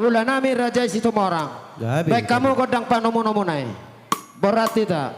Ula nami Raja Situmorang. Baik kamu godang panomo-nomo naik. Berat tidak?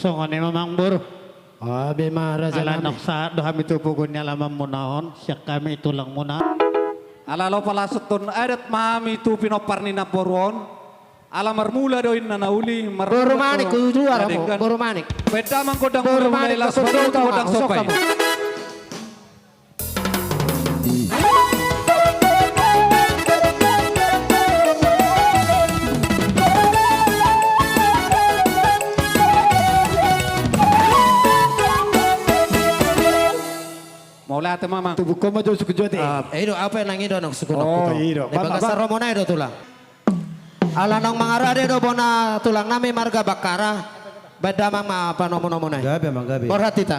songon ni Mamang Bur. Abi maraja Ala nami. naksa doham itu pugunnya lamam munaon, siyak kami tulang muna. Alalo pala sutun adat mami tu pinoparni na poron. Ala marmula doin na nauli. Borumanik ku juara mo. Borumanik. Beda mang kodang Borumanik mulai las kusok baru tau kodang kusok sopai. kamu. Mau lihat mamang. Tubuh ko maju suku jote. Ido apa yang nangido nang sukunok Oh, ko. ido. Di bagas sa Romona ido tulang. Ala nang mga rade do bona tulang nami marga bakara. Beda mang apa nomo-nomo na. Gabi mang gabi. Borati ta.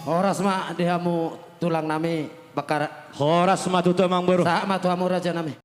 Oras ma dihamu tulang nami bakara. Horas matuto Mang Bur. Sa matu hamu raja nami.